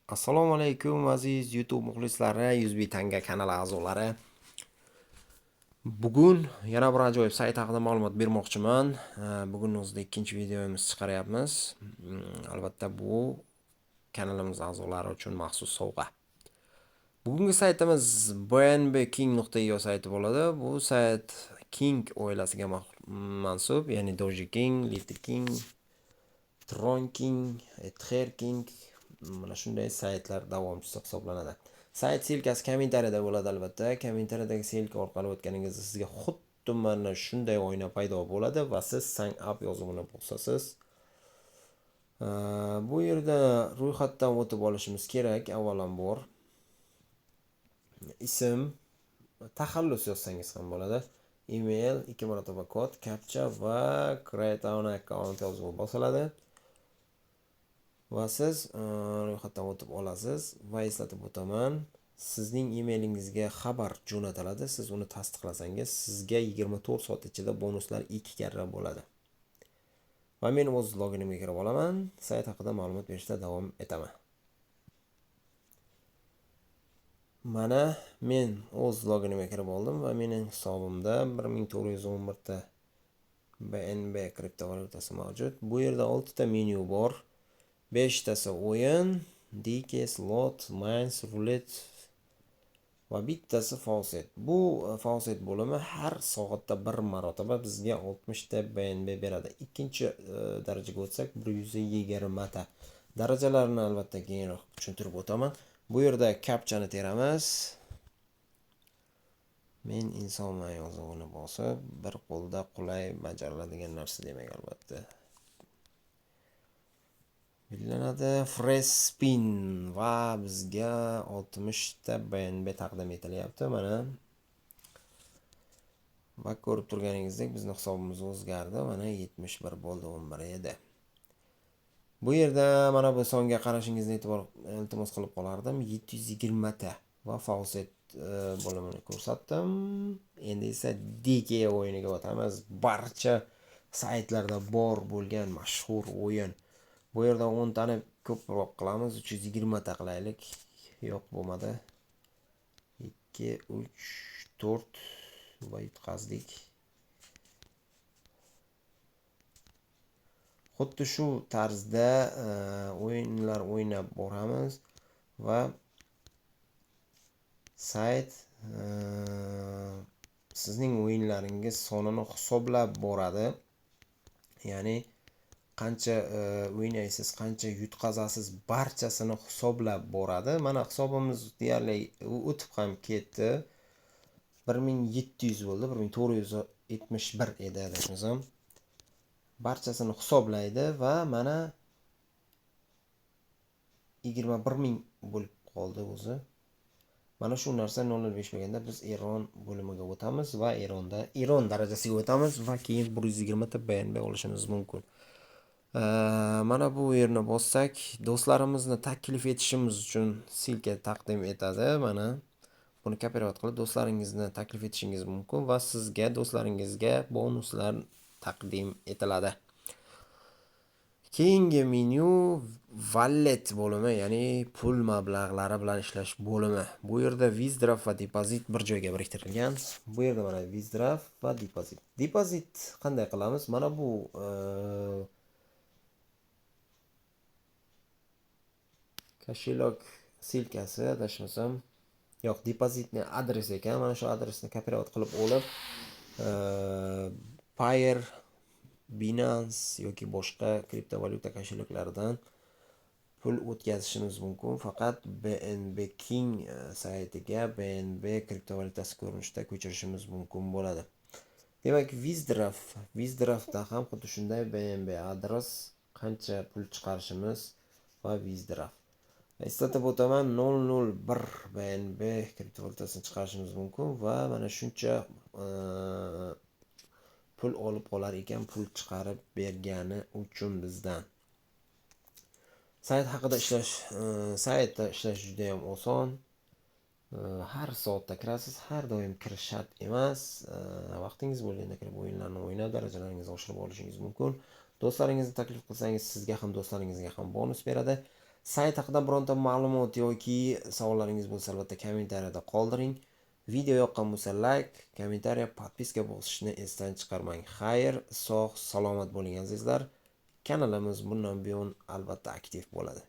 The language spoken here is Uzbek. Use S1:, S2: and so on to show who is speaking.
S1: Assalomu alaykum aziz YouTube muxlislari, 100 tanga kanali a'zolari. Bugun yana bir ajoyib sayt haqida ma'lumot bermoqchiman. Bugun o'zida ikkinchi videomiz chiqaryapmiz. Albatta bu kanalimiz a'zolari uchun maxsus sovg'a. Bugungi saytimiz bnbking.io sayti bo'ladi. Bu sayt King oilasiga mansub, ya'ni Doji King, Little King, Tron King, Ether King, mana shunday saytlar davomchisi hisoblanadi. Sayt silkasi kommentariyada bo'ladi albatta. Kommentariyadagi silka orqali o'tganingizda sizga xuddi mana shunday oyna paydo bo'ladi va siz sign up yozuvini bosasiz. Bu yerda ro'yxatdan o'tib olishimiz kerak. Avvalambor ism, taxallus yozsangiz ham bo'ladi. Email, 2 marotaba kod, captcha va create an account yozuvi bosiladi. Va siz ro'yxatdan o'tib olasiz va eslatib o'taman, sizning emailingizga xabar jo'natiladi. Siz uni tasdiqlasangiz, sizga 24 soat ichida bonuslar 2 karra bo'ladi. Va men o'z loginimga kirib olaman, sayt haqida ma'lumot berishda davom etaman. Mana men o'z loginimga kirib oldim va mening hisobimda 1411 ta BNB kriptovalyutasi mavjud. Bu yerda 6 ta menyu bor. 5 tasi o'yin, DK, slot, mines, roulette va bittasi faucet. Bu faucet bo'limi har soatda 1 marotaba bizga 60 ta BNB beradi. Ikkinchi darajaga o'tsak 120 ta. Darajalarni albatta keyinroq tushuntirib o'taman. Bu yerda captchani teramiz. Men insonman yozuvini bosib, bir qo'lda qulay bajariladigan narsa demak albatta. Belgilanadi. Fresh spin va bizga 60 ta BNB taqdim etilyapti. Mana va ko'rib turganingizdek bizning hisobimiz o'zgardi. Mana 71 bo'ldi, 11 edi. Bu yerda mana bu songa qarashingizni iltimos qilib qolardim. 720 ta va faucet bo'limini ko'rsatdim. Endi esa DK o'yiniga o'tamiz. Barcha saytlarda bor bo'lgan mashhur o'yin. Bu yerda 10 tani ko'proq qilamiz, 320 ta qilaylik. Yo'q, bo'lmadi. 2, 3, 4 va yutqazdik. Xuddi shu tarzda o'yinlar o'ynab boramiz va sayt sizning o'yinlaringiz sonini hisoblab boradi. Ya'ni qancha o'ynaysiz, qancha yutqazasiz, barchasini hisoblab boradi. Mana hisobimiz deyarli o'tib ham ketdi. 1700 bo'ldi, 1471 edi adashmasam. Barchasini hisoblaydi va mana 21000 bo'lib qoldi o'zi. Mana shu narsa 0.5 bo'lganda biz Eron bo'limiga o'tamiz va Eron darajasiga o'tamiz va keyin 120 ta BNB olishimiz mumkin. Mana bu yerni bossak, do'stlarimizni taklif etishimiz uchun silka taqdim etadi. Mana buni kopirovat qilib do'stlaringizni taklif etishingiz mumkin va sizga do'stlaringizga bonuslar taqdim etiladi. Keyingi menyu wallet bo'limi, ya'ni pul mablag'lari bilan ishlash bo'limi. Bu yerda withdraw va deposit bir joyga biriktirilgan. Bu yerda mana withdraw va deposit. Deposit qanday qilamiz? Mana bu kошелек silkasi adashmasam, yo'q, depozitning adresi ekan. Mana shu adresni kopirovat qilib olib, Payer, Binance yoki boshqa kriptovalyuta kошелеклaridan pul o'tkazishimiz mumkin. Faqat BNB King saytiga BNB kriptovalyutasi ko'rinishida ko'chirishimiz mumkin bo'ladi. Demak, withdrawda ham xuddi shunday BNB adres, qancha pul chiqarishimiz va withdraw. Eslatib o'taman, 001 BNB kriptovalyutasini chiqarishimiz mumkin va mana shuncha pul olib qolar ekan, pul chiqarib bergani uchun bizdan. Saytda ishlash juda ham oson. Har soatda kirasiz, har doim kirish shart emas. Vaqtingiz bo'lganda kirib o'yinlarni o'ynab, darajalaringizni oshirib olishingiz mumkin. Do'stlaringizni taklif qilsangiz, sizga ham do'stlaringizga ham bonus beradi. Sayt haqida bironta ma'lumot yoki savollaringiz bo'lsa, albatta kommentariyada qoldiring. Video yoqqan bo'lsa like, kommentariya, podpiska bosishni esdan chiqarmang. Xayr, sog', salomat bo'ling azizlar. Kanalimiz bundan buyon albatta aktiv bo'ladi.